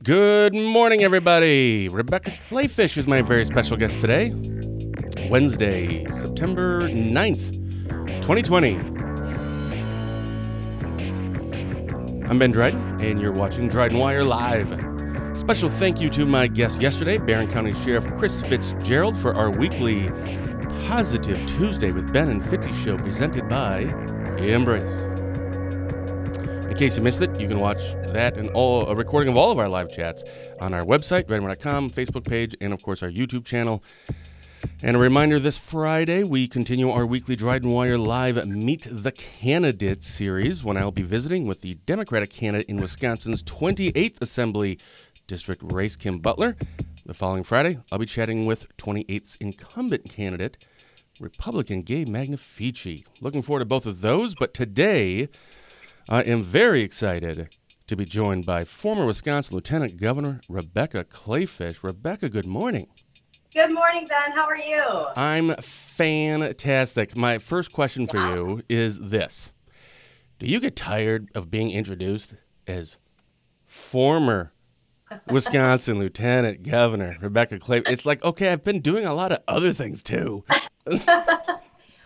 Good morning, everybody. Rebecca Kleefisch is my very special guest today. Wednesday, September 9th, 2020. I'm Ben Dryden, and you're watching DrydenWire Live. Special thank you to my guest yesterday, Barron County Sheriff Chris Fitzgerald, for our weekly Positive Tuesday with Ben and Fitzy show presented by Embrace. In case you missed it, you can watch that and a recording of all of our live chats on our website, DrydenWire.com, Facebook page, and of course our YouTube channel. And a reminder, this Friday we continue our weekly DrydenWire Live Meet the Candidates series, when I'll be visiting with the Democratic candidate in Wisconsin's 28th Assembly District race, Kim Butler. The following Friday, I'll be chatting with 28th's incumbent candidate, Republican Gabe Magnifici. Looking forward to both of those, but today I am very excited to be joined by former Wisconsin Lieutenant Governor Rebecca Kleefisch. Rebecca, good morning. Good morning, Ben. How are you? I'm fantastic. My first question for you is this. Do you get tired of being introduced as former Wisconsin Lieutenant Governor Rebecca Kleefisch? It's like, okay, I've been doing a lot of other things too.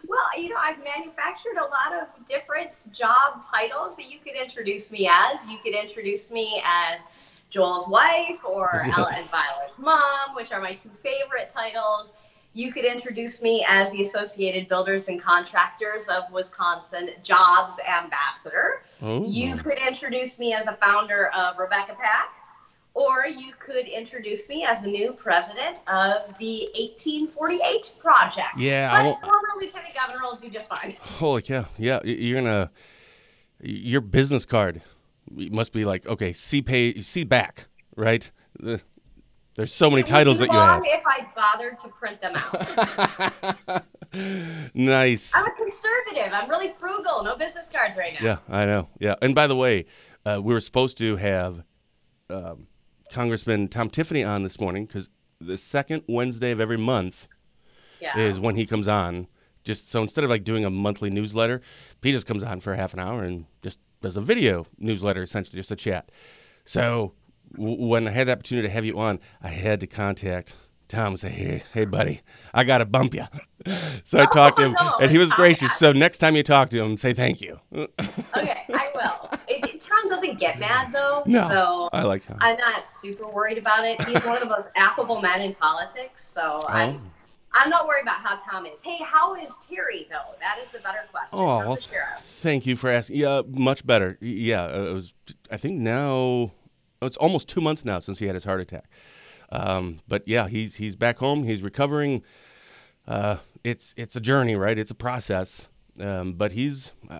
Well, I've manufactured a lot of different job titles that you could introduce me as. You could introduce me as Joel's wife or Ella and Violet's mom, which are my two favorite titles. You could introduce me as the Associated Builders and Contractors of Wisconsin Jobs Ambassador. Oh. You could introduce me as the founder of RebeccaPac. Or you could introduce me as the new president of the 1848 Project. Yeah. But former lieutenant governor will do just fine. Holy cow. Yeah, your business card must be like, okay, see back, right? There's so many titles that you have. If I bothered to print them out. Nice. I'm a conservative. I'm really frugal. No business cards right now. Yeah, I know. Yeah. And by the way, we were supposed to have Congressman Tom Tiffany on this morning because the second Wednesday of every month is when he comes on. Just so instead of like doing a monthly newsletter, he just comes on for half an hour and just does a video newsletter, essentially just a chat. So when I had the opportunity to have you on, I had to contact Tom and say, hey buddy, I got to bump you. So I talked to him, and he was gracious. So next time you talk to him, say thank you. Okay, I will. Tom doesn't get mad, though, no, so I like Tom. I'm not super worried about it. He's one of the most affable men in politics, so I'm not worried about how Tom is. Hey, how is Terry, though? That is the better question. Oh, well, thank you for asking. Yeah, much better. Yeah, it was, I think now, it's almost 2 months now since he had his heart attack. But yeah, he's back home. He's recovering. It's a journey, right? It's a process. But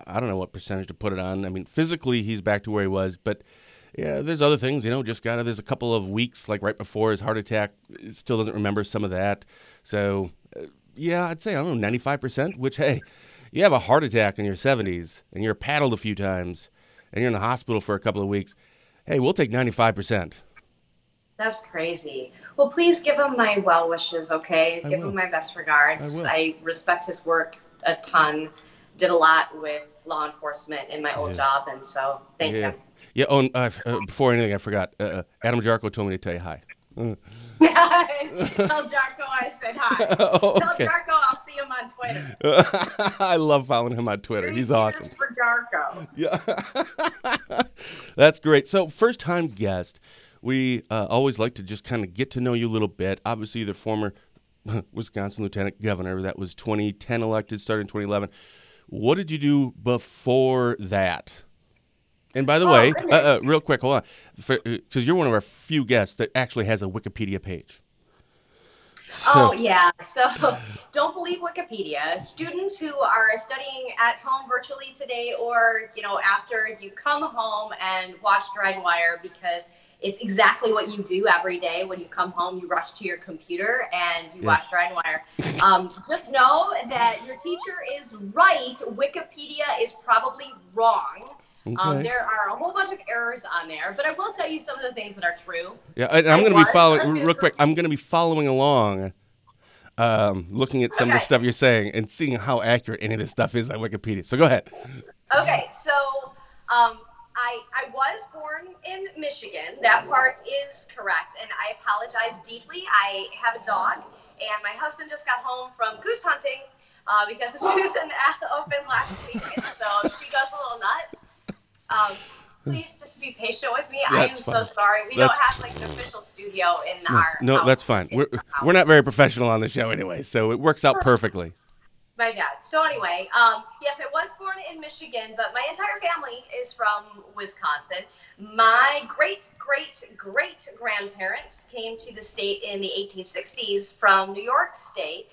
I don't know what percentage to put it on. I mean, physically he's back to where he was, but yeah, there's other things, there's a couple of weeks, like right before his heart attack, still doesn't remember some of that. So yeah, I'd say, I don't know, 95%, which, hey, you have a heart attack in your 70s and you're paddled a few times and you're in the hospital for a couple of weeks. Hey, we'll take 95%. That's crazy. Well, please give him my well wishes, okay? Give him my best regards. I respect his work a ton. Did a lot with law enforcement in my old job, and so thank you. Yeah. Oh, before anything, I forgot. Adam Jarko told me to tell you hi. Tell Jarko I said hi. Okay. Tell Jarko I'll see him on Twitter. I love following him on Twitter. He's awesome. For Jarko. Yeah. That's great. So, first-time guest. We always like to just kind of get to know you a little bit. Obviously, you're the former Wisconsin Lieutenant Governor. That was 2010 elected, started in 2011. What did you do before that? And by the way, real quick, hold on, because you're one of our few guests that actually has a Wikipedia page. So don't believe Wikipedia. Students who are studying at home virtually today, or after you come home and watch DrydenWire, because it's exactly what you do every day. When you come home, you rush to your computer and you watch DrydenWire. Just know that your teacher is right. Wikipedia is probably wrong. Okay. There are a whole bunch of errors on there, but I will tell you some of the things that are true. Yeah, and I'm going to be following, real quick, I'm going to be following along, looking at some of the stuff you're saying and seeing how accurate any of this stuff is on Wikipedia. So go ahead. Okay, so I was born in Michigan. That part is correct, and I apologize deeply. I have a dog, and my husband just got home from goose hunting because the season opened last week, and so she goes a little nuts. Please just be patient with me. I am so sorry. We don't have like an official studio in our house. That's fine. We're not very professional on the show anyway, so it works out perfectly. My God. So anyway, yes, I was born in Michigan, but my entire family is from Wisconsin. My great-great-great-grandparents came to the state in the 1860s from New York State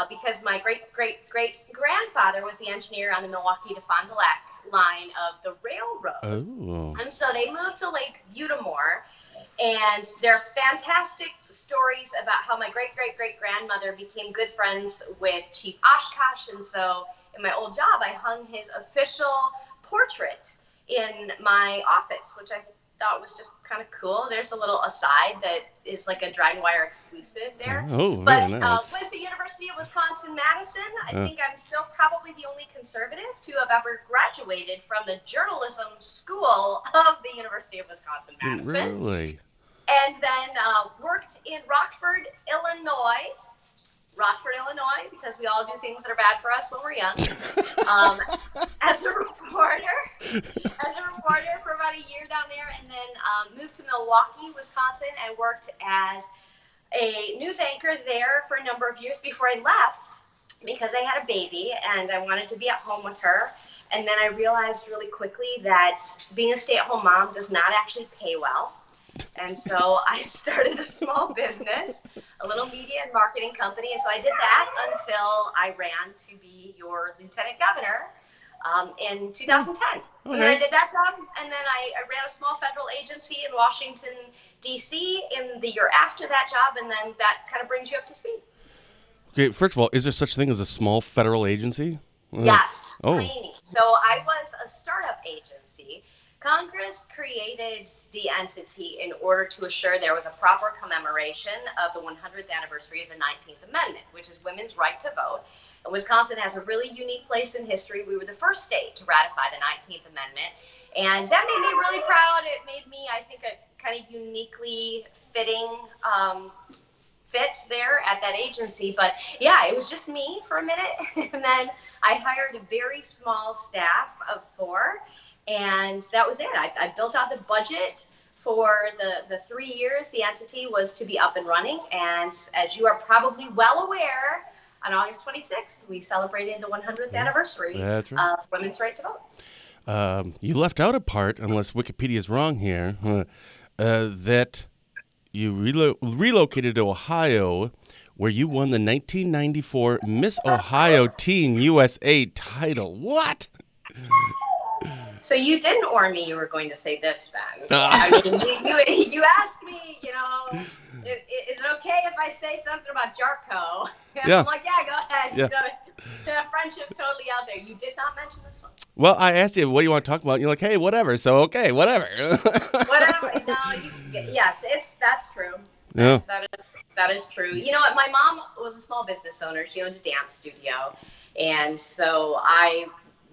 because my great-great-great-grandfather was the engineer on the Milwaukee to Fond du Lac line of the railroad. Oh. And so they moved to Lake Utamore, and there are fantastic stories about how my great-great-great-grandmother became good friends with Chief Oshkosh, and so in my old job, I hung his official portrait in my office, which I thought was just kind of cool. There's a little aside that is like a DrydenWire exclusive there. Oh, very nice. With the University of Wisconsin-Madison, I think I'm still probably the only conservative to have ever graduated from the journalism school of the University of Wisconsin-Madison. Really? And then worked in Rockford, Illinois, because we all do things that are bad for us when we're young, as a reporter for about a year down there, and then moved to Milwaukee, Wisconsin, and worked as a news anchor there for a number of years before I left because I had a baby and I wanted to be at home with her. And then I realized really quickly that being a stay-at-home mom does not actually pay well. And so I started a small business, a little media and marketing company. And so I did that until I ran to be your lieutenant governor in 2010. And then I did that job, and then I ran a small federal agency in Washington, D.C. in the year after that job, and then that kind of brings you up to speed. Okay, first of all, is there such a thing as a small federal agency? Yes, tiny. So I was a startup agency. Congress created the entity in order to assure there was a proper commemoration of the 100th anniversary of the 19th Amendment, which is women's right to vote. And Wisconsin has a really unique place in history. We were the first state to ratify the 19th Amendment, and that made me really proud. It made me, I think, a kind of uniquely fitting fit there at that agency. But yeah, it was just me for a minute, and then I hired a very small staff of 4. And that was it. I built out the budget for the 3 years the entity was to be up and running. And as you are probably well aware, on August 26th, we celebrated the 100th anniversary of women's right to vote. You left out a part, unless Wikipedia is wrong here, that you relocated to Ohio, where you won the 1994 Miss Ohio Teen USA title. What? So you didn't warn me you were going to say this, Ben. I mean, you asked me, is it okay if I say something about Jarko? Yeah. I'm like, yeah, go ahead. Yeah. The friendship's totally out there. You did not mention this one. Well, I asked you, what do you want to talk about? And you're like, hey, whatever. So, okay, whatever. Whatever. No, yes, that's true. Yeah. That is true. You know what? My mom was a small business owner. She owned a dance studio. And so I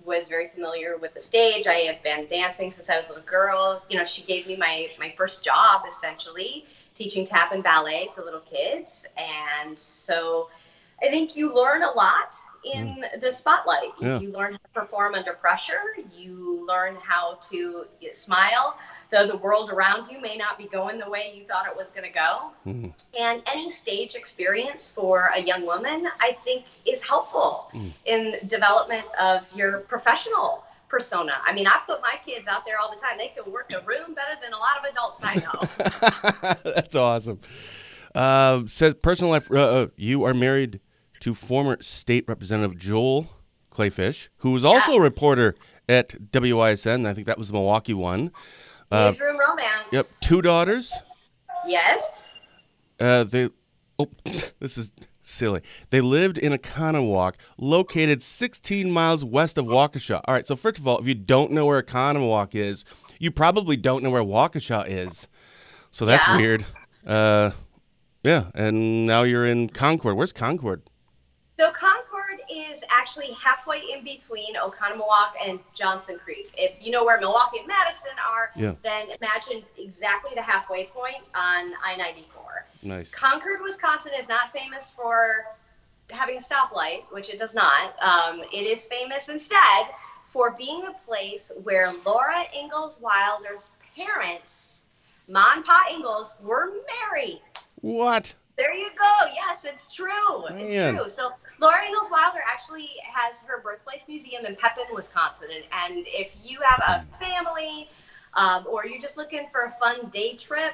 was very familiar with the stage. I had been dancing since I was a little girl. She gave me my first job, essentially, teaching tap and ballet to little kids. And so I think you learn a lot in the spotlight. Yeah. You learn how to perform under pressure. You learn how to smile, though the world around you may not be going the way you thought it was going to go. Mm. And any stage experience for a young woman, I think, is helpful in development of your professional persona. I mean, I put my kids out there all the time. They can work a room better than a lot of adults I know. That's awesome. Says personal life, you are married to former state representative Joel Kleefisch, who was also a reporter at WISN. I think that was the Milwaukee one. Newsroom romance. Yep. 2 daughters. Yes. This is silly. They lived in Oconomowoc, located 16 miles west of Waukesha. All right, so first of all, if you don't know where Oconomowoc is, you probably don't know where Waukesha is. So that's weird. Yeah, and now you're in Concord. Where's Concord? So Concord is actually halfway in between Oconomowoc and Johnson Creek. If you know where Milwaukee and Madison are, then imagine exactly the halfway point on I-94. Nice. Concord, Wisconsin is not famous for having a stoplight, which it does not. It is famous instead for being a place where Laura Ingalls Wilder's parents, Ma and Pa Ingalls, were married. What? There you go. Yes, it's true. Man. It's true. So Laura Ingalls Wilder actually has her birthplace museum in Pepin, Wisconsin. And if you have a family or you're just looking for a fun day trip,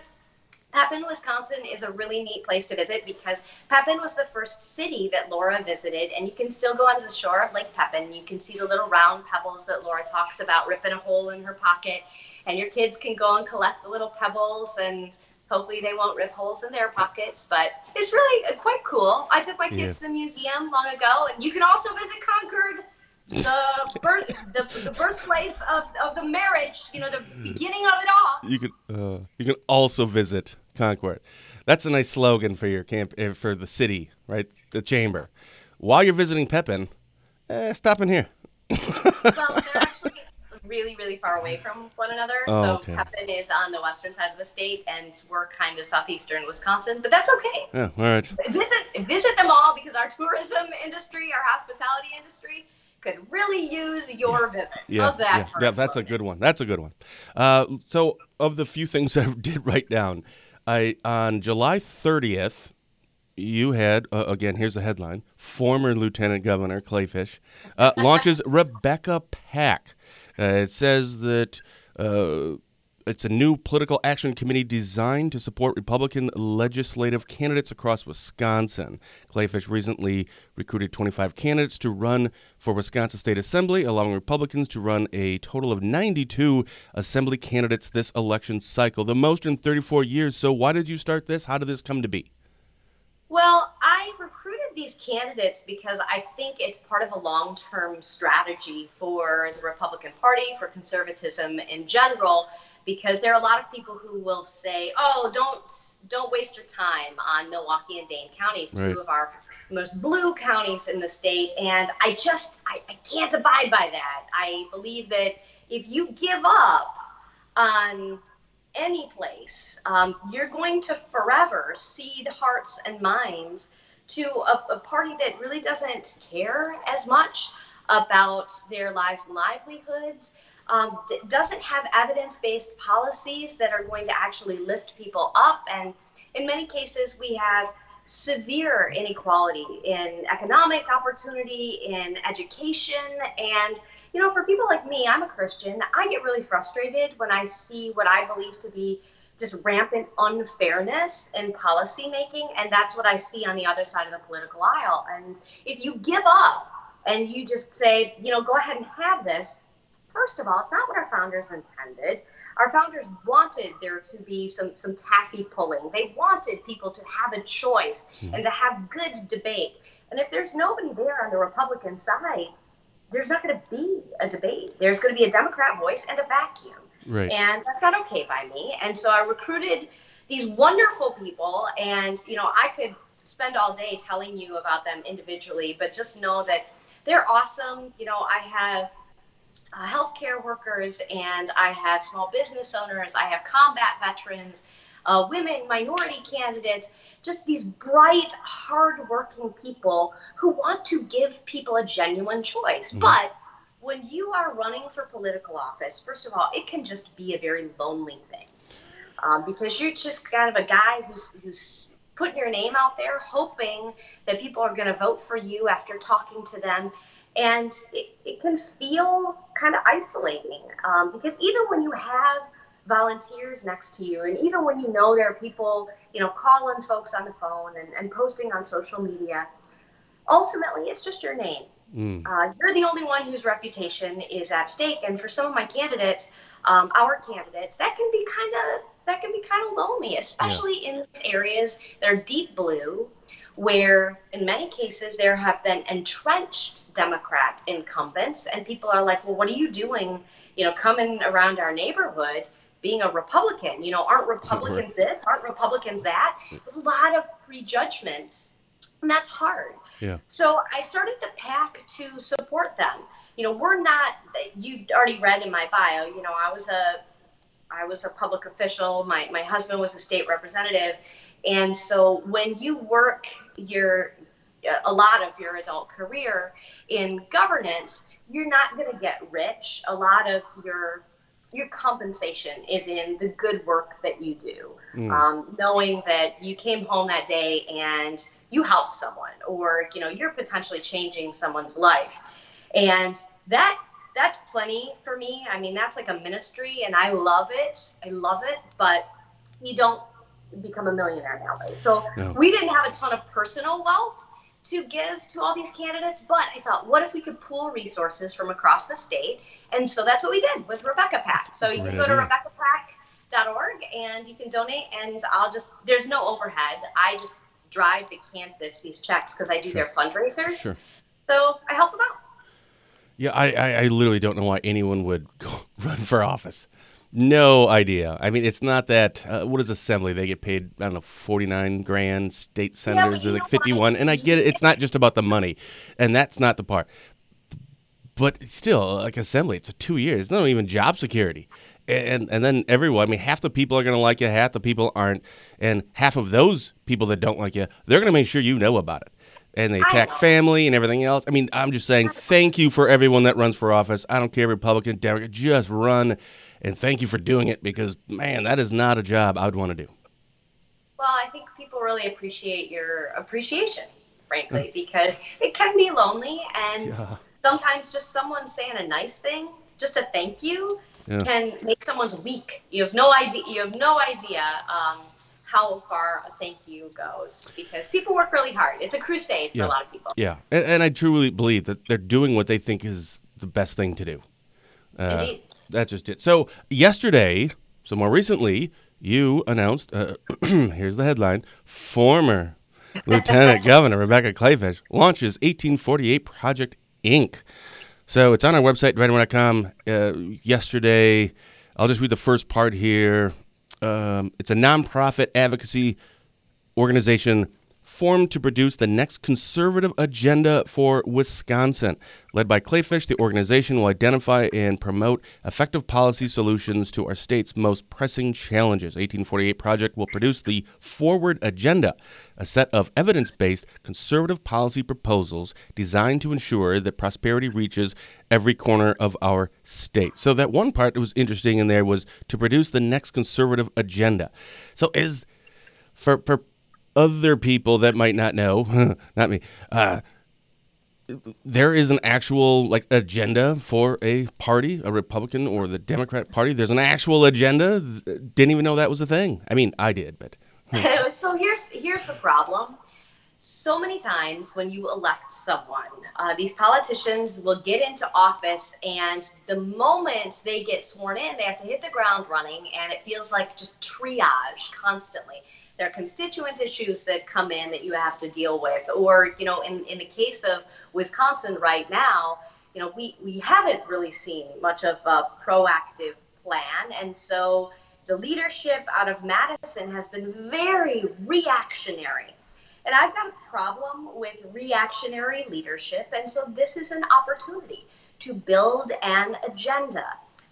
Pepin, Wisconsin is a really neat place to visit because Pepin was the first city that Laura visited, and you can still go onto the shore of Lake Pepin. You can see the little round pebbles that Laura talks about ripping a hole in her pocket, and your kids can go and collect the little pebbles, and hopefully they won't rip holes in their pockets, but it's really quite cool. I took my kids to the museum long ago, and you can also visit Concord, the birthplace of the marriage, the beginning of it all. You can also visit Concord. That's a nice slogan for your camp, for the city, right? The chamber. While you're visiting Pepin, stop in here. Well, they're actually really, really far away from one another. Okay. Pepin is on the western side of the state, and we're kind of southeastern Wisconsin, but that's okay. Yeah, all right. Visit them all because our tourism industry, our hospitality industry, could really use your visit. How's that? Yeah, that's a good one. That's a good one. So, of the few things I did write down, on July 30th, you had, again, here's the headline, former Lieutenant Governor Kleefisch launches RebeccaPac. It says that it's a new political action committee designed to support Republican legislative candidates across Wisconsin. Kleefisch recently recruited 25 candidates to run for Wisconsin State Assembly, allowing Republicans to run a total of 92 assembly candidates this election cycle, the most in 34 years. So why did you start this? How did this come to be? Well, I recruited these candidates because I think it's part of a long-term strategy for the Republican Party, for conservatism in general, because there are a lot of people who will say, oh, don't waste your time on Milwaukee and Dane counties, two of our most blue counties in the state. And I can't abide by that. I believe that if you give up on any place, you're going to forever cede hearts and minds to a party that really doesn't care as much about their lives and livelihoods, doesn't have evidence-based policies that are going to actually lift people up. And in many cases, we have severe inequality in economic opportunity, in education, and for people like me, I'm a Christian, I get really frustrated when I see what I believe to be just rampant unfairness in policy making, and that's what I see on the other side of the political aisle. And if you give up and you just say, go ahead and have this, first of all, it's not what our founders intended. Our founders wanted there to be some taffy pulling. They wanted people to have a choice and to have good debate. And if there's nobody there on the Republican side, there's not going to be a debate. There's going to be a Democrat voice and a vacuum. Right. And that's not okay by me. And so I recruited these wonderful people, and, I could spend all day telling you about them individually, but just know that they're awesome. I have healthcare workers, and I have small business owners. I have combat veterans, women, minority candidates, just these bright, hardworking people who want to give people a genuine choice. But when you are running for political office, first of all, it can just be a very lonely thing because you're just kind of a guy who's putting your name out there, hoping that people are going to vote for you after talking to them. And it can feel kind of isolating because even when you have volunteers next to you, and even when there are people, calling folks on the phone and posting on social media, ultimately it's just your name. You're the only one whose reputation is at stake. And for some of my candidates, our candidates, that can be kind of lonely, especially in these areas that are deep blue, where in many cases there have been entrenched Democrat incumbents, and people are like, well, what are you doing, coming around our neighborhood being a Republican? Aren't Republicans this? Aren't Republicans that? A lot of prejudgments And that's hard. Yeah. So I started the PAC to support them. We're not, you already read in my bio, I was a public official. My husband was a state representative. And so when you work a lot of your adult career in governance, you're not going to get rich. A lot of your compensation is in the good work that you do. Knowing that you came home that day and you helped someone, or you're potentially changing someone's life. And that's plenty for me. I mean, that's like a ministry, and I love it. But you don't become a millionaire that way. So No. We didn't have a ton of personal wealth to give to all these candidates, but I thought, what if we could pool resources from across the state? And so that's what we did with RebeccaPac. So you can go to RebeccaPac.org and you can donate, and there's no overhead. I just drive to campus these checks because I do their fundraisers. Sure. So I help them out. Yeah, I literally don't know why anyone would go run for office. No idea. I mean, it's not that, what is Assembly? They get paid, I don't know, 49 grand. State senators are like 51. And I get it. It's not just about the money. And that's not the part. But still, like Assembly, it's 2 years. It's not even job security. And then everyone, I mean, half the people are going to like you, half the people aren't. And half of those people that don't like you, they're going to make sure you know about it. And they attack family and everything else. I mean, I'm just saying thank you for everyone that runs for office. I don't care, Republican, Democrat, just run. And thank you for doing it because, man, that is not a job I would want to do. Well, I think people really appreciate your appreciation, frankly, because it can be lonely. And sometimes just someone saying a nice thing, just a thank you, can make someone's week. You have no idea how far a thank you goes, because people work really hard. It's a crusade for a lot of people. Yeah, and I truly believe that they're doing what they think is the best thing to do. Indeed. That's just it. So yesterday, so more recently, you announced, here's the headline, former Lieutenant Governor Rebecca Kleefisch launches 1848 Project, Inc. So it's on our website, DrydenWire.com. Yesterday, I'll just read the first part here. It's a nonprofit advocacy organization formed to produce the next conservative agenda for Wisconsin. Led by Kleefisch, the organization will identify and promote effective policy solutions to our state's most pressing challenges. 1848 Project will produce the Forward Agenda, a set of evidence-based conservative policy proposals designed to ensure that prosperity reaches every corner of our state. So that one part that was interesting in there was to produce the next conservative agenda. So is for other people that might not know, not me, there is an actual agenda for a party, a Republican or the Democrat Party. There's an actual agenda. Didn't even know that was a thing. I mean, I did, but. So here's the problem. So many times when you elect someone, these politicians will get into office, and the moment they get sworn in, they have to hit the ground running, and it feels like just triage constantly. There are constituent issues that come in that you have to deal with. Or, in the case of Wisconsin right now, we haven't really seen much of a proactive plan. And so the leadership out of Madison has been very reactionary. And I've got a problem with reactionary leadership. And so this is an opportunity to build an agenda.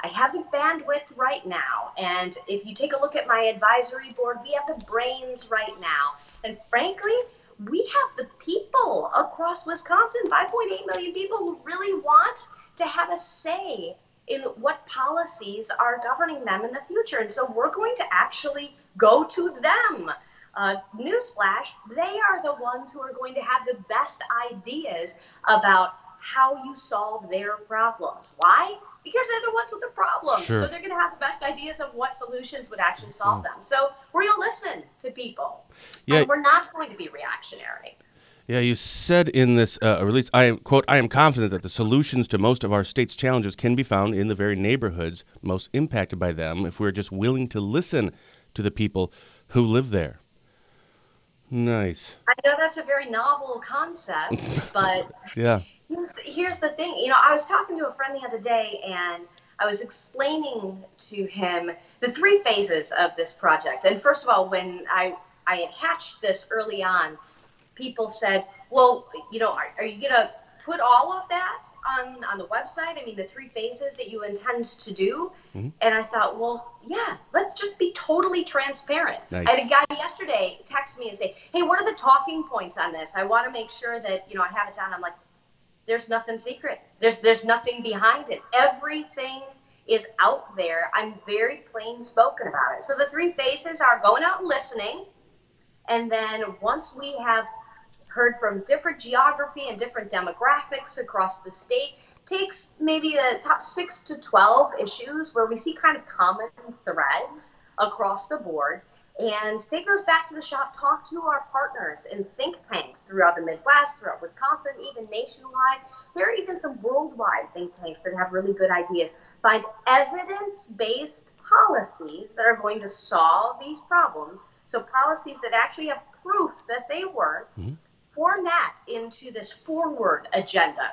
I have the bandwidth right now, and if you take a look at my advisory board, we have the brains right now. And frankly, we have the people across Wisconsin, 5.8 million people, who really want to have a say in what policies are governing them in the future. And so we're going to actually go to them. Newsflash, they are the ones who are going to have the best ideas about how you solve their problems. Why? Because they're the ones with the problems. Sure. So they're going to have the best ideas of what solutions would actually solve them. So we're going to listen to people. Yeah. And we're not going to be reactionary. Yeah, you said in this release, I am confident that the solutions to most of our state's challenges can be found in the very neighborhoods most impacted by them if we're just willing to listen to the people who live there. Nice. I know that's a very novel concept, but yeah. Here's the thing. I was talking to a friend the other day, and I was explaining to him the 3 phases of this project. And first of all, when I had hatched this early on, people said, well, are you going to put all of that on the website? I mean, the 3 phases that you intend to do. Mm-hmm. And I thought, well, yeah, let's just be totally transparent. Nice. I had a guy yesterday text me and say, hey, what are the talking points on this? I want to make sure that, I have it down. I'm like, there's nothing secret. There's nothing behind it. Everything is out there. I'm very plain spoken about it. So the 3 phases are going out and listening. And then once we have heard from different geography and different demographics across the state, takes maybe the top 6 to 12 issues where we see kind of common threads across the board, and take those back to the shop, talk to our partners in think tanks throughout the Midwest, throughout Wisconsin, even nationwide. There are even some worldwide think tanks that have really good ideas. Find evidence-based policies that are going to solve these problems. So policies that actually have proof that they work, format into this forward agenda.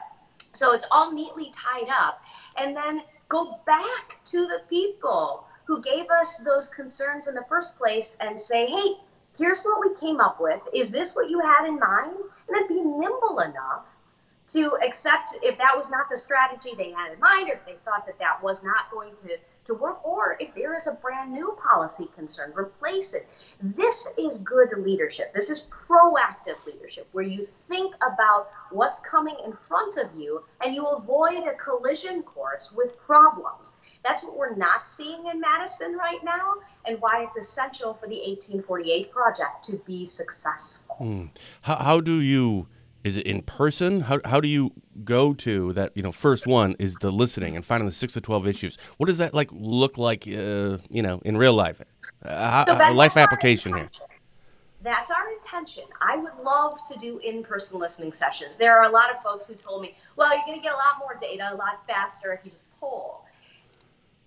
So it's all neatly tied up. And then go back to the people who gave us those concerns in the first place and say, hey, here's what we came up with. Is this what you had in mind? And then be nimble enough to accept if that was not the strategy they had in mind, or if they thought that that was not going to work, or if there is a brand new policy concern, replace it. This is good leadership. This is proactive leadership, where you think about what's coming in front of you and you avoid a collision course with problems. That's what we're not seeing in Madison right now, and why it's essential for the 1848 project to be successful. How do you... Is it in person? How do you go to that? First one is the listening and finding the 6 to 12 issues. What does that look like? In real life, life application here. That's our intention. I would love to do in-person listening sessions. There are a lot of folks who told me, well, you're going to get a lot more data a lot faster if you just poll.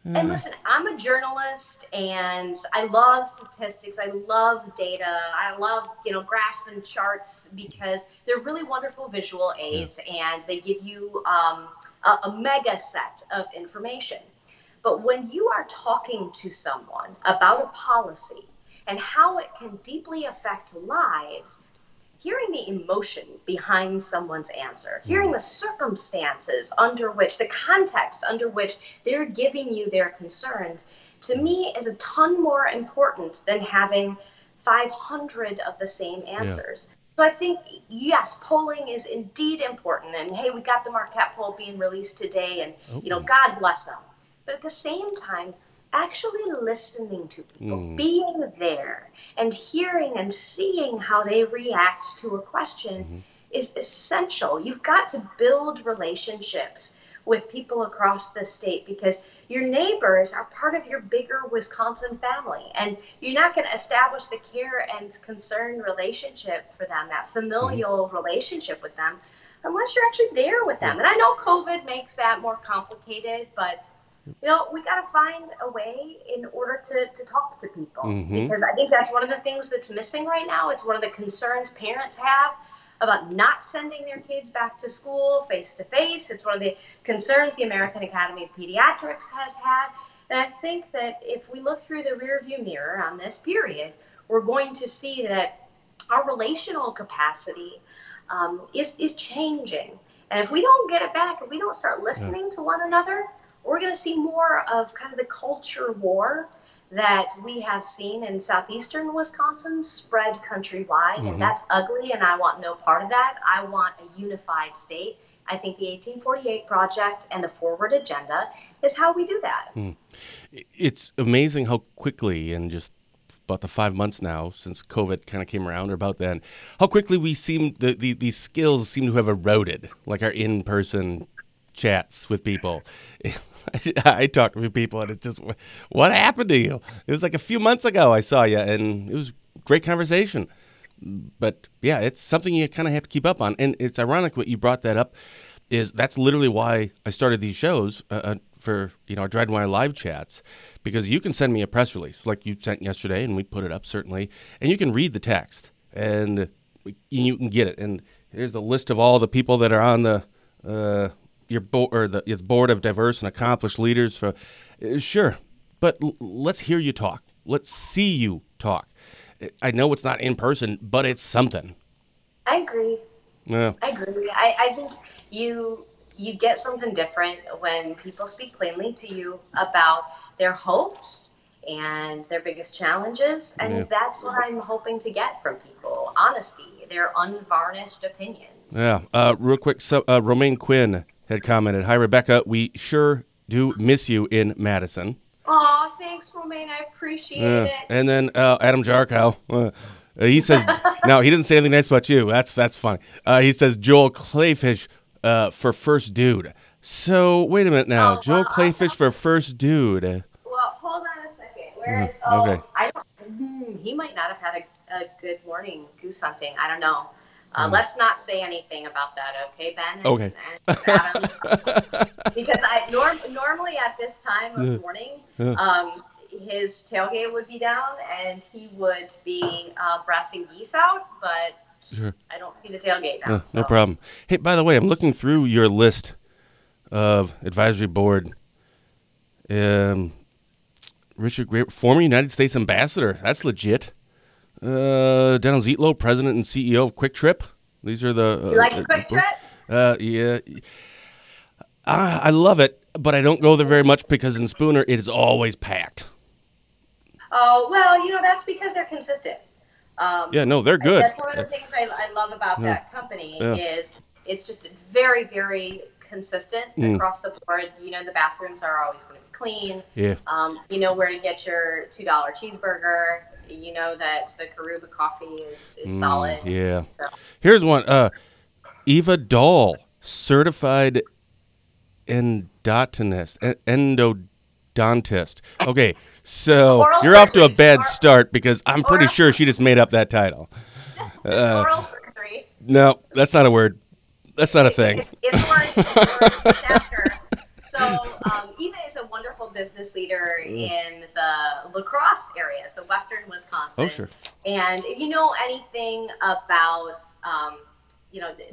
And listen, I'm a journalist, and I love statistics. I love data. I love, graphs and charts, because they're really wonderful visual aids, and they give you a mega set of information. But when you are talking to someone about a policy and how it can deeply affect lives, hearing the emotion behind someone's answer, hearing the circumstances under which, the context under which they're giving you their concerns, to me is a ton more important than having 500 of the same answers. So I think, yes, polling is indeed important. And hey, we got the Marquette poll being released today, and God bless them. But at the same time, actually listening to people, being there and hearing and seeing how they react to a question is essential. You've got to build relationships with people across the state, because your neighbors are part of your bigger Wisconsin family, and you're not going to establish the care and concern relationship for them, that familial relationship with them, unless you're actually there with them. And I know COVID makes that more complicated, but we got to find a way in order to talk to people, because I think that's one of the things that's missing right now. It's one of the concerns parents have about not sending their kids back to school face-to-face. It's one of the concerns the American Academy of Pediatrics has had. And I think that if we look through the rearview mirror on this period, we're going to see that our relational capacity is changing. And if we don't get it back, if we don't start listening to one another, we're going to see more of kind of the culture war that we have seen in southeastern Wisconsin spread countrywide, and that's ugly, and I want no part of that. I want a unified state. I think the 1848 project and the forward agenda is how we do that. It's amazing how quickly, in just about the 5 months now since COVID kind of came around, or about then, how quickly we seem, these skills seem to have eroded, like our in-person chats with people. I talk to people, and it's just, what happened to you? It was like a few months ago I saw you, and it was great conversation. But yeah, it's something you kind of have to keep up on. And it's ironic what you brought that up, is that's literally why I started these shows for our DrydenWire live chats, because you can send me a press release like you sent yesterday, and we put it up certainly, and you can read the text and you can get it. And here's a list of all the people that are on the your board of diverse and accomplished leaders. For sure, but let's hear you talk. Let's see you talk. I know it's not in person, but it's something. I agree. Yeah. I agree. I think you you get something different when people speak plainly to you about their hopes and their biggest challenges, and Yeah. that's what I'm hoping to get from people. Honesty, their unvarnished opinions. Yeah. Real quick, so Romaine Quinn had commented, "Hi Rebecca, we sure do miss you in Madison." Oh, thanks, Romaine. I appreciate it. And then Adam Jarkow, he says, now he didn't say anything nice about you. That's fine. He says Joel Kleefisch for first dude. So wait a minute now, Oh Joel well, Kleefisch for first dude. well, hold on a second. Where is? Okay. Oh, I don't. He might not have had a good morning goose hunting. I don't know. Let's not say anything about that, okay, Ben Okay. and Adam? Because normally at this time of morning, his tailgate would be down and he would be breasting geese out, but Sure. I don't see the tailgate down. No problem. Hey, by the way, I'm looking through your list of advisory board. Richard Gray, former United States ambassador. That's legit. Dennis Zietlow, president and CEO of Quick Trip. These are the. You like a Quick Trip? Yeah. I love it, but I don't go there very much because in Spooner it is always packed. Oh, well, that's because they're consistent. Yeah, no, they're good. That's one of the things I love about that company is it's just very, very consistent across the board. The bathrooms are always going to be clean. Yeah. You know where to get your $2 cheeseburger. You know that the Karuba coffee is solid. Yeah. So. Here's one. Eva Doll Certified Endodontist. Okay, so Oral you're off to a surgery. bad start because I'm pretty sure she just made up that title. Oral surgery. No, that's not a word. That's not a thing. It's a word. Just ask her. So Eva is a wonderful business leader in the La Crosse area, so western Wisconsin. Oh, sure. And if you know anything about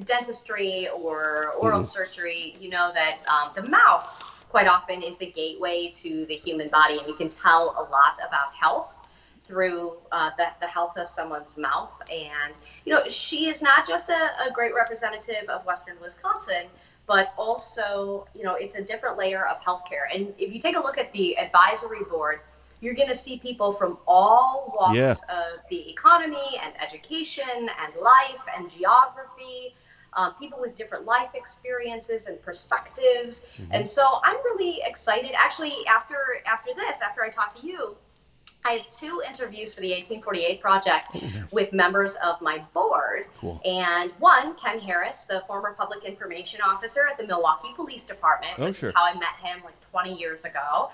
dentistry or oral surgery, you know that the mouth quite often is the gateway to the human body, and you can tell a lot about health through the health of someone's mouth. And she is not just a great representative of western Wisconsin, but also it's a different layer of healthcare. And if you take a look at the advisory board, you're going to see people from all walks of the economy and education and life and geography, people with different life experiences and perspectives. And so I'm really excited. Actually, after I talk to you, I have 2 interviews for the 1848 Project with members of my board. Cool. And one, Ken Harris, the former public information officer at the Milwaukee Police Department, which is how I met him like 20 years ago,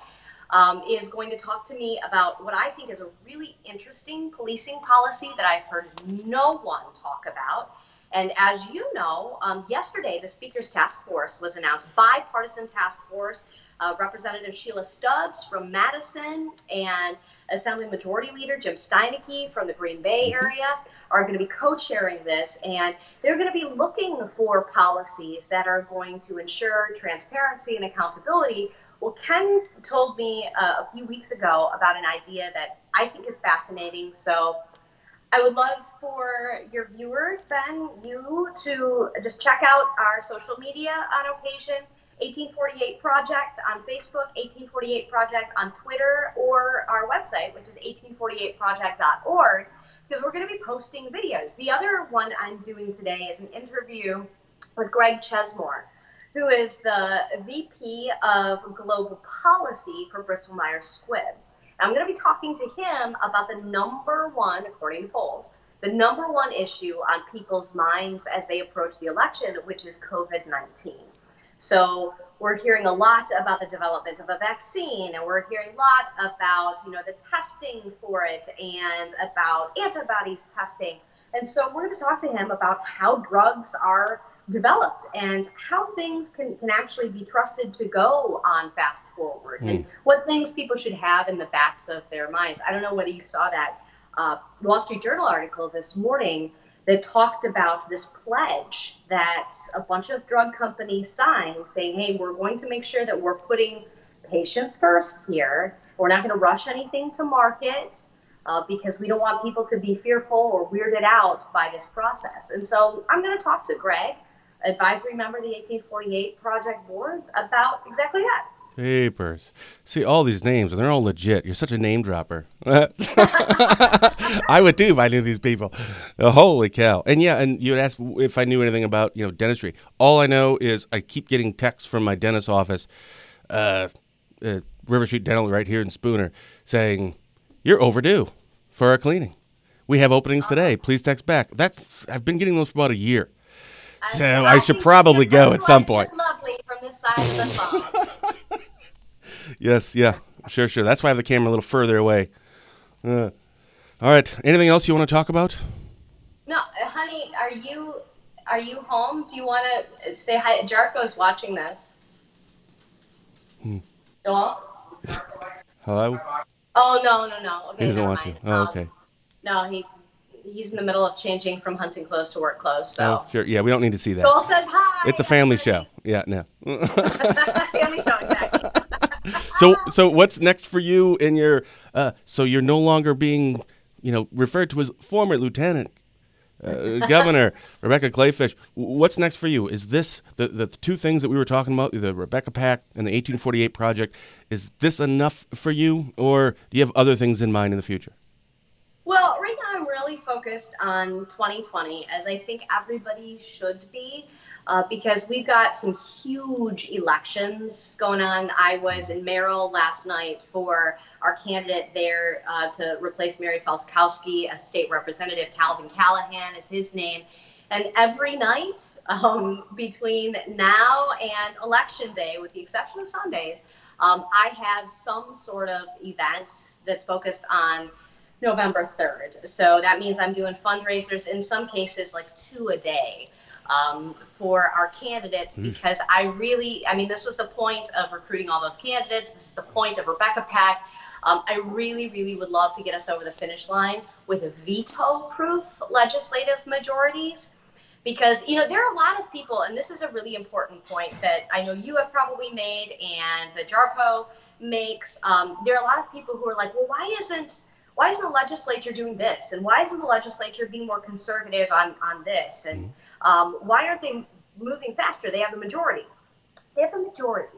is going to talk to me about what I think is a really interesting policing policy that I've heard no one talk about. And as you know, yesterday the Speaker's Task Force was announced, bipartisan task force. Representative Sheila Stubbs from Madison and Assembly Majority Leader Jim Steineke from the Green Bay area are going to be co-chairing this, and they're going to be looking for policies that are going to ensure transparency and accountability. Well, Ken told me a few weeks ago about an idea that I think is fascinating, so I would love for your viewers, Ben, you to just check out our social media on occasion. 1848 Project on Facebook, 1848 Project on Twitter, or our website, which is 1848project.org, because we're going to be posting videos. The other one I'm doing today is an interview with Greg Chesmore, who is the VP of Global Policy for Bristol-Myers Squibb. I'm going to be talking to him about the number one, according to polls, the number one issue on people's minds as they approach the election, which is COVID-19. So we're hearing a lot about the development of a vaccine, and we're hearing a lot about, the testing for it and about antibodies testing. And so we're going to talk to him about how drugs are developed and how things can actually be trusted to go on fast forward and what things people should have in the backs of their minds. I don't know whether you saw that Wall Street Journal article this morning that talked about this pledge that a bunch of drug companies signed saying, hey, we're going to make sure that we're putting patients first here. We're not going to rush anything to market. because we don't want people to be fearful or weirded out by this process. And so I'm going to talk to Greg, advisory member of the 1848 Project Board, about exactly that. Papers. See, all these names, and they're all legit. You're such a name dropper. I would too if I knew these people. Holy cow. And yeah, and you would ask if I knew anything about, dentistry. All I know is I keep getting texts from my dentist's office, River Street Dental right here in Spooner, saying, you're overdue for a cleaning. We have openings today. Please text back. I've been getting those for about a year. So I should probably go at some point. Lovely from this side of the phone. Yes, yeah, sure. That's why I have the camera a little further away. All right. Anything else you want to talk about? No, honey, are you home? Do you want to say hi? Jarko's watching this. Joel? Hello? Oh, no. Okay, he doesn't want to. Oh, okay. No, he's in the middle of changing from hunting clothes to work clothes. So. Oh, sure. Yeah, we don't need to see that. Joel says hi. It's a family show. Yeah, no. Family show, exactly. So what's next for you in your? So you're no longer being, referred to as former lieutenant governor Rebecca Kleefisch. What's next for you? Is this the two things that we were talking about, the RebeccaPac and the 1848 project? Is this enough for you, or do you have other things in mind in the future? Well, right now I'm really focused on 2020, as I think everybody should be, because we've got some huge elections going on. I was in Merrill last night for our candidate there to replace Mary Felskowski as state representative. Calvin Callahan is his name. And every night between now and election day, with the exception of Sundays, I have some sort of event that's focused on November 3rd. So that means I'm doing fundraisers, in some cases like 2 a day, for our candidates, because this was the point of recruiting all those candidates. This is the point of RebeccaPac. I really would love to get us over the finish line with veto-proof legislative majorities, because, there are a lot of people, and this is a really important point that I know you have probably made and that Jarko makes. There are a lot of people who are like, well, why isn't the legislature doing this? And why isn't the legislature being more conservative on this? And why aren't they moving faster? They have the majority. They have the majority.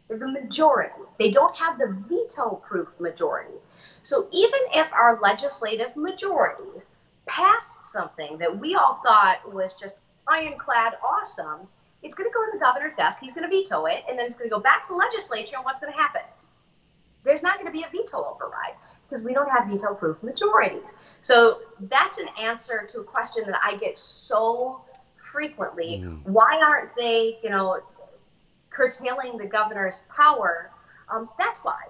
They don't have the veto-proof majority. So even if our legislative majorities passed something that we all thought was just ironclad awesome, it's going to go to the governor's desk. He's going to veto it. And then it's going to go back to the legislature. And what's going to happen? There's not going to be a veto override, because we don't have veto-proof majorities. So that's an answer to a question that I get so frequently. Why aren't they, curtailing the governor's power? That's why.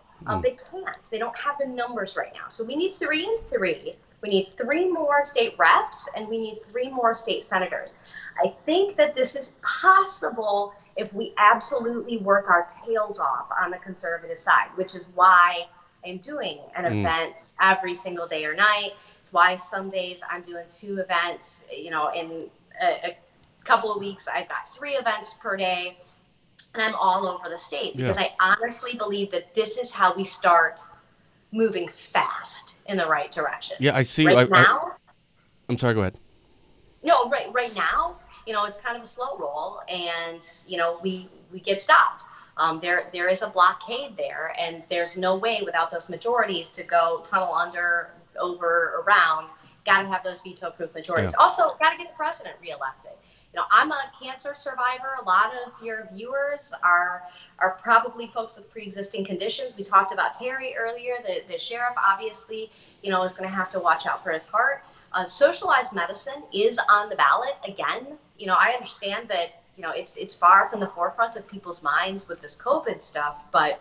They can't. They don't have the numbers right now. So we need 3 and 3. We need 3 more state reps, and we need 3 more state senators. I think that this is possible if we absolutely work our tails off on the conservative side, which is why I'm doing an event every single day or night. It's why some days I'm doing 2 events. In a couple of weeks, I've got 3 events per day, and I'm all over the state, because I honestly believe that this is how we start moving fast in the right direction. Yeah, I see. Now, I'm sorry, go ahead. No, right now, it's kind of a slow roll, and, we get stopped. There is a blockade there, and there's no way without those majorities to go tunnel under, over, around. Got to have those veto-proof majorities. Yeah. Also, got to get the president reelected. I'm a cancer survivor. A lot of your viewers are probably folks with pre-existing conditions. We talked about Terry earlier. The sheriff, obviously, is going to have to watch out for his heart. Socialized medicine is on the ballot again. I understand that it's far from the forefront of people's minds with this COVID stuff, but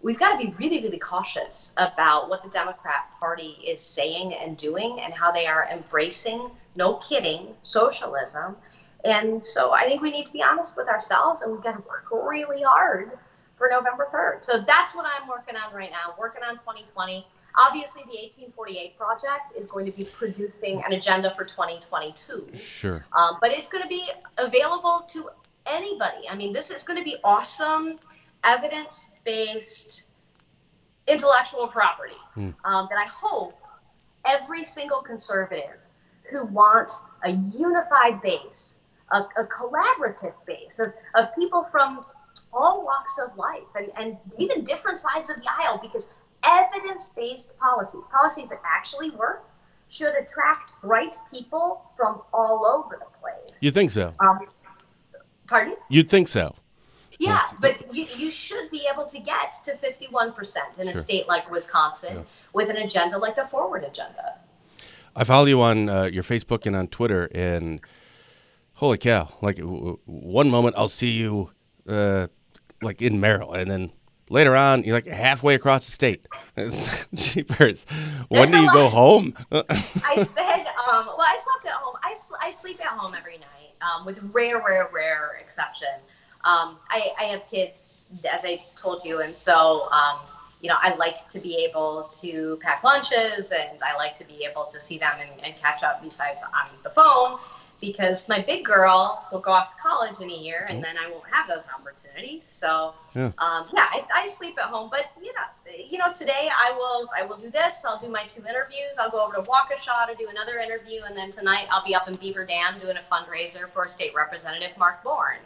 we've got to be really, really cautious about what the Democrat Party is saying and doing, and how they are embracing, no kidding, socialism. And so I think we need to be honest with ourselves, and we've got to work really hard for November 3rd. So that's what I'm working on right now, working on 2020. Obviously, the 1848 project is going to be producing an agenda for 2022. Sure. But it's going to be available to anybody. This is going to be awesome, evidence-based intellectual property that I hope every single conservative who wants a unified base, a collaborative base of people from all walks of life and even different sides of the aisle, because evidence-based policies that actually work, should attract bright people from all over the place. You think so? Pardon? You'd think so. Yeah, but you should be able to get to 51% in a state like Wisconsin with an agenda like the Forward Agenda. I follow you on your Facebook and on Twitter, and holy cow, like one moment I'll see you like in Merrill, and then later on you're like halfway across the state. Jeepers. When do you go home? I said, well, I slept at home. I sleep at home every night, with rare exception. I have kids, as I told you, and so I like to be able to pack lunches, and I like to be able to see them and catch up besides on the phone, because my big girl will go off to college in a year, and then I won't have those opportunities. So I sleep at home, but today I will do this. I'll do my 2 interviews. I'll go over to Waukesha to do another interview, and then tonight I'll be up in Beaver Dam doing a fundraiser for State Representative Mark Bourne.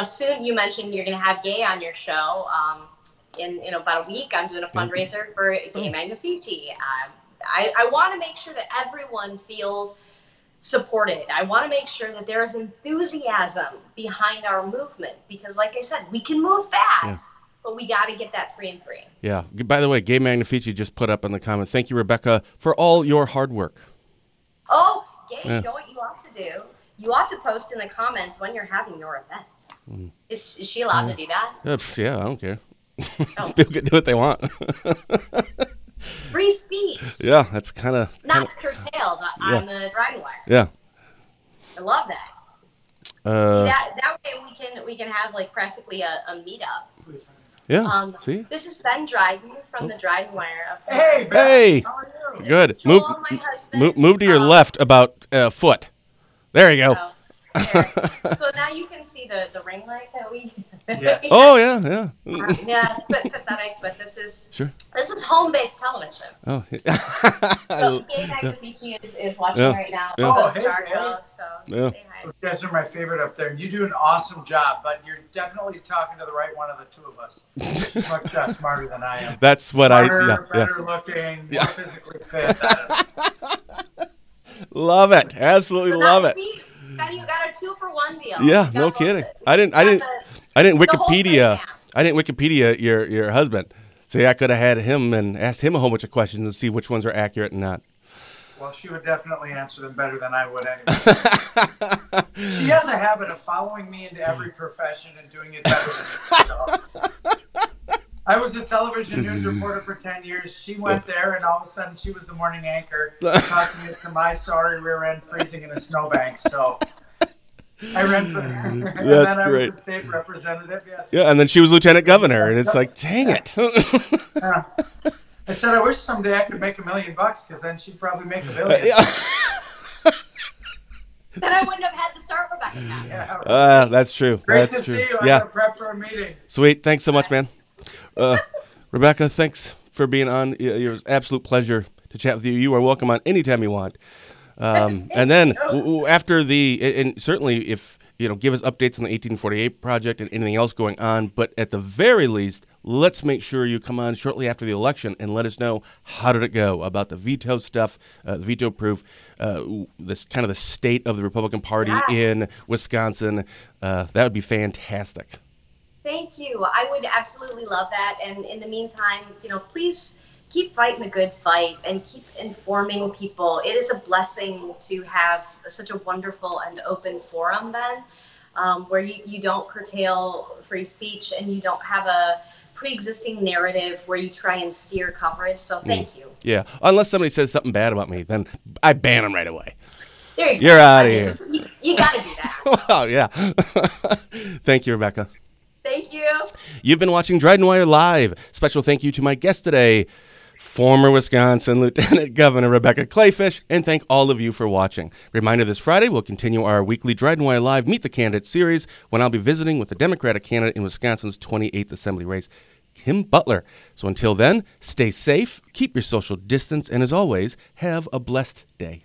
Soon you mentioned you're going to have Gay on your show. In about a week, I'm doing a fundraiser for Gay Magnifici. I want to make sure that everyone feels supported. I want to make sure that there is enthusiasm behind our movement, because, like I said, we can move fast, but we got to get that 3 and 3. Yeah. By the way, Gay Magnifici just put up in the comments, thank you, Rebecca, for all your hard work. Oh, Gay, you know what you ought to do? You ought to post in the comments when you're having your event. Is she allowed to do that? Yeah, I don't care. People can do what they want. Free speech. Yeah, that's kind of not curtailed on the DrydenWire. Yeah, I love that. See, that way we can have like practically a meetup. Yeah. See, this is Ben Dryden from the DrydenWire. Hey, Ben. Hey. How are you? Good. Joel, Move to your left about a foot. There you go. So now you can see the ring light that we. Yes. Oh yeah. Yeah, but pathetic. But this is This is home-based television. Oh. So Gay Magnifici is watching right now. Oh, so hey, say hi. Those guys are my favorite up there. You do an awesome job, but you're definitely talking to the right one of the two of us. Much smarter than I am. That's what better looking, more physically fit. Love it. Absolutely love it. See, you got a 2-for-1 deal. Yeah, no kidding. I didn't Wikipedia your husband. So I could have had him and asked him a whole bunch of questions and see which ones are accurate and not. Well, she would definitely answer them better than I would anyway. She has a habit of following me into every profession and doing it better than me. I was a television news reporter for 10 years. She went there, and all of a sudden she was the morning anchor, tossing it to my sorry rear end freezing in a snowbank. So I ran for her. And then I was the state representative, yes. Yeah, and then she was lieutenant governor, and it's like, dang it. I said, I wish someday I could make $1 million, because then she'd probably make $1 billion. Then I wouldn't have had to start Rebecca. Yeah, that's true. Great to see you. I got to prep for a meeting. Sweet. Thanks so much, man. Rebecca, thanks for being on. It was an absolute pleasure to chat with you. You are welcome on anytime you want. And then after and certainly if, give us updates on the 1848 project and anything else going on. But at the very least, let's make sure you come on shortly after the election and let us know how did it go about the veto stuff, the veto proof, this kind of the state of the Republican Party in Wisconsin. That would be fantastic. Thank you. I would absolutely love that. And in the meantime, please keep fighting the good fight and keep informing people. It is a blessing to have such a wonderful and open forum, Ben, where you don't curtail free speech and you don't have a pre-existing narrative where you try and steer coverage. So thank you. Yeah. Unless somebody says something bad about me, then I ban them right away. There you go. You're out of here. You got to do that. Oh, yeah. Thank you, Rebecca. Thank you. You've been watching DrydenWire Live. Special thank you to my guest today, former Wisconsin Lieutenant Governor Rebecca Kleefisch, and thank all of you for watching. Reminder, this Friday we'll continue our weekly DrydenWire Live Meet the Candidate series when I'll be visiting with the Democratic candidate in Wisconsin's 28th Assembly race. Kim Butler. So until then, stay safe, keep your social distance, and as always, have a blessed day.